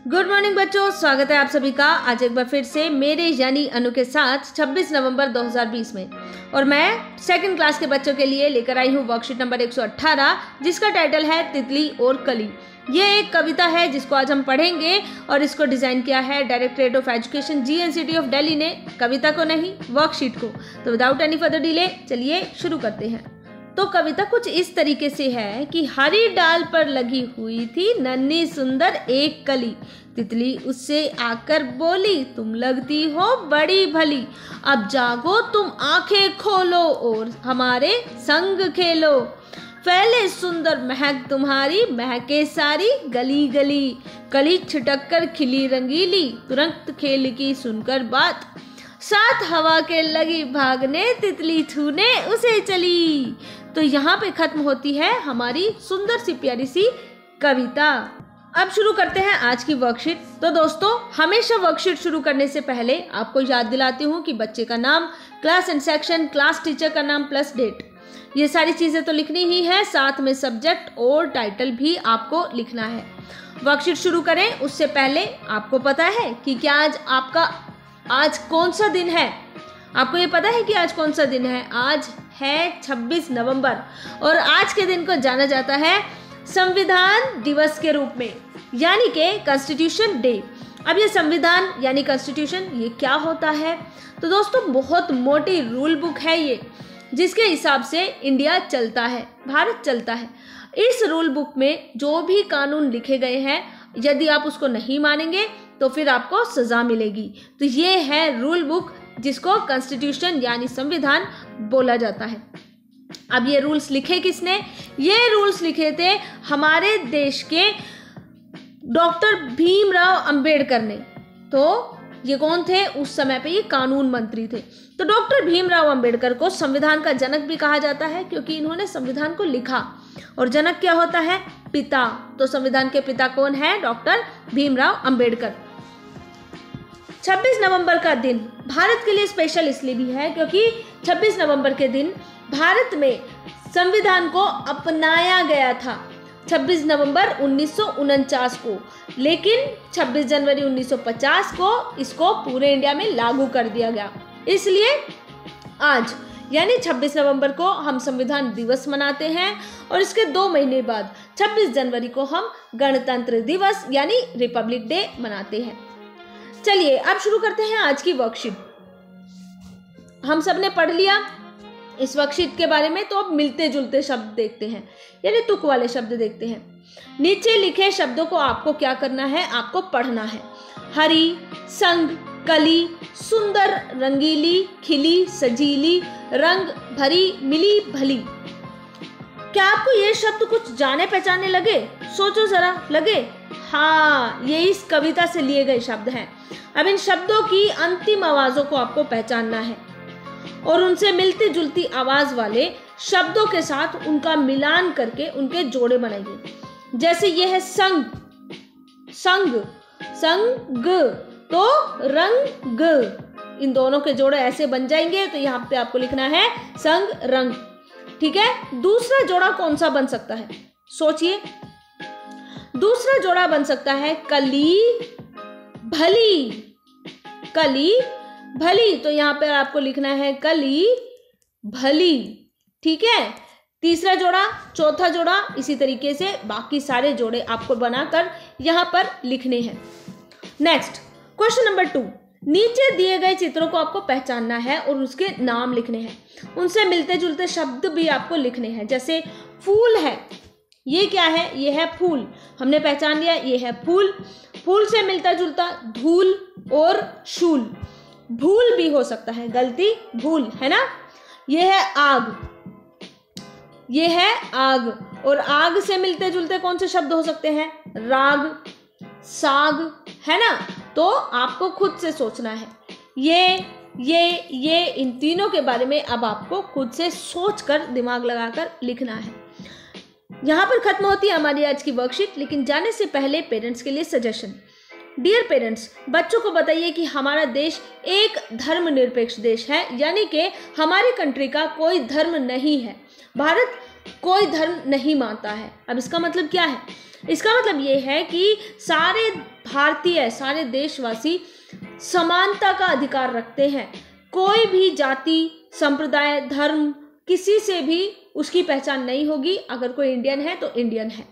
Good morning बच्चों, स्वागत है आप सभी का आज एक बार फिर से मेरे यानी अनु के साथ 26 नवंबर 2020 में। और मैं सेकंड क्लास के बच्चों के लिए लेकर आई हूँ वर्कशीट नंबर 118 जिसका टाइटल है तितली और कली। ये एक कविता है जिसको आज हम पढ़ेंगे और इसको डिजाइन किया है directorate of education GNCT of Delhi ने, कविता को नहीं वर्कशीट को। तो विदाउट एनी फर्दर डिले चलिए शुरू करते हैं। तो कविता कुछ इस तरीके से है कि हरी डाल पर लगी हुई थी नन्ही सुंदर एक कली, तितली उससे आकर बोली तुम लगती हो बड़ी भली, अब जागो तुम आंखें खोलो और हमारे संग खेलो, फैले सुंदर महक तुम्हारी महके सारी गली गली, कली छिटक कर खिली रंगीली तुरंत खेल की सुनकर बात, साथ हवा के लगी भागने तितली छूने उसे चली। तो यहाँ पे खत्म होती है हमारी सुंदर सी प्यारी सी कविता। अब शुरू करते हैं आज की वर्कशीट। तो दोस्तों, हमेशा वर्कशीट शुरू करने से पहले आपको याद दिलाती हूँ कि बच्चे का नाम, class and section, class teacher का नाम प्लस डेट, ये सारी चीजें तो लिखनी ही है, साथ में सब्जेक्ट और टाइटल भी आपको लिखना है। वर्कशीट शुरू करें उससे पहले आपको पता है कि क्या आज कौन सा दिन है? आपको ये पता है कि आज कौन सा दिन है? आज है 26 नवंबर और आज के दिन को जाना जाता है संविधान दिवस के रूप में, यानी कि कॉन्स्टिट्यूशन डे। अब ये संविधान यानी कॉन्स्टिट्यूशन ये क्या होता है? तो दोस्तों, बहुत मोटी रूल बुक है ये, जिसके हिसाब से इंडिया चलता है, भारत चलता है। इस रूल बुक में जो भी कानून लिखे गए हैं, यदि आप उसको नहीं मानेंगे तो फिर आपको सजा मिलेगी। तो ये है रूल बुक जिसको कॉन्स्टिट्यूशन यानी संविधान बोला जाता है। अब ये रूल्स लिखे किसने? ये रूल्स लिखे थे हमारे देश के डॉक्टर भीमराव अंबेडकर ने। तो ये कौन थे? उस समय पे ये कानून मंत्री थे। तो डॉक्टर भीमराव अंबेडकर को संविधान का जनक भी कहा जाता है क्योंकि इन्होंने संविधान को लिखा। और जनक क्या होता है? पिता। तो संविधान के पिता कौन है? डॉक्टर भीमराव अंबेडकर। 26 नवंबर का दिन भारत के लिए स्पेशल इसलिए भी है क्योंकि 26 नवंबर के दिन भारत में संविधान को अपनाया गया था 26 नवंबर 1949 को, लेकिन 26 जनवरी 1950 को इसको पूरे इंडिया में लागू कर दिया गया। इसलिए आज यानी 26 नवंबर को हम संविधान दिवस मनाते हैं और इसके 2 महीने बाद 26 जनवरी को हम गणतंत्र दिवस यानी रिपब्लिक डे मनाते हैं। चलिए अब शुरू करते हैं आज की वर्कशीट। हम सब ने पढ़ लिया इस वर्कशीट के बारे में, तो अब मिलते जुलते शब्द देखते हैं, यानी तुक वाले शब्द देखते हैं। नीचे लिखे शब्दों को आपको क्या करना है? आपको पढ़ना है। हरी, संग, कली, सुंदर, रंगीली, खिली, सजीली, रंग भरी, मिली भली। क्या आपको ये शब्द कुछ जाने पहचाने लगे? सोचो जरा, लगे? हाँ, ये इस कविता से लिए गए शब्द हैं। अब इन शब्दों की अंतिम आवाजों को आपको पहचानना है और उनसे मिलती जुलती आवाज वाले शब्दों के साथ उनका मिलान करके उनके जोड़े बनाइए। जैसे ये है संग, संग, संग, तो रंग, इन दोनों के जोड़े ऐसे बन जाएंगे। तो यहाँ पे आपको लिखना है संग रंग, ठीक है। दूसरा जोड़ा कौन सा बन सकता है? सोचिए। दूसरा जोड़ा बन सकता है कली भली, कली भली। तो यहाँ पर आपको लिखना है कली भली, ठीक है। तीसरा जोड़ा, चौथा जोड़ा, इसी तरीके से बाकी सारे जोड़े आपको बनाकर यहाँ पर लिखने हैं। नेक्स्ट क्वेश्चन नंबर 2, नीचे दिए गए चित्रों को आपको पहचानना है और उसके नाम लिखने हैं। उनसे मिलते जुलते शब्द भी आपको लिखने हैं। जैसे फूल है, ये क्या है? ये है फूल, हमने पहचान लिया, ये है फूल। फूल से मिलता जुलता धूल और शूल, भूल भी हो सकता है, गलती भूल, है ना। ये है आग, ये है आग, और आग से मिलते जुलते कौन से शब्द हो सकते हैं? राग, साग, है ना। तो आपको खुद से सोचना है। ये इन तीनों के बारे में अब आपको खुद से सोचकर दिमाग लगाकर लिखना है। यहाँ पर खत्म होती है हमारी आज की वर्कशीट, लेकिन जाने से पहले पेरेंट्स के लिए सजेशन। डियर पेरेंट्स, बच्चों को बताइए कि हमारा देश एक धर्मनिरपेक्ष देश है, यानी कि हमारी कंट्री का कोई धर्म नहीं है। भारत कोई धर्म नहीं मानता है। अब इसका मतलब क्या है? इसका मतलब ये है कि सारे भारतीय सारे देशवासी समानता का अधिकार रखते हैं। कोई भी जाति, संप्रदाय, धर्म, किसी से भी उसकी पहचान नहीं होगी। अगर कोई इंडियन है तो इंडियन है,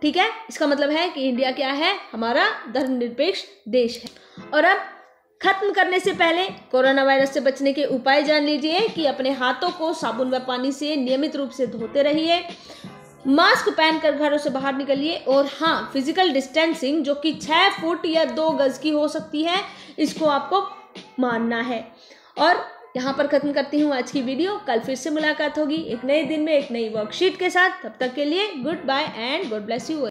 ठीक है। इसका मतलब है कि इंडिया क्या है, हमारा धर्मनिरपेक्ष देश है। और अब खत्म करने से पहले कोरोना वायरस से बचने के उपाय जान लीजिए कि अपने हाथों को साबुन व पानी से नियमित रूप से धोते रहिए, मास्क पहनकर घरों से बाहर निकलिए, और हाँ, फिजिकल डिस्टेंसिंग जो कि 6 फुट या 2 गज की हो सकती है, इसको आपको मानना है। और यहाँ पर खत्म करती हूँ आज की वीडियो। कल फिर से मुलाकात होगी एक नए दिन में एक नई वर्कशीट के साथ। तब तक के लिए goodbye and God bless you.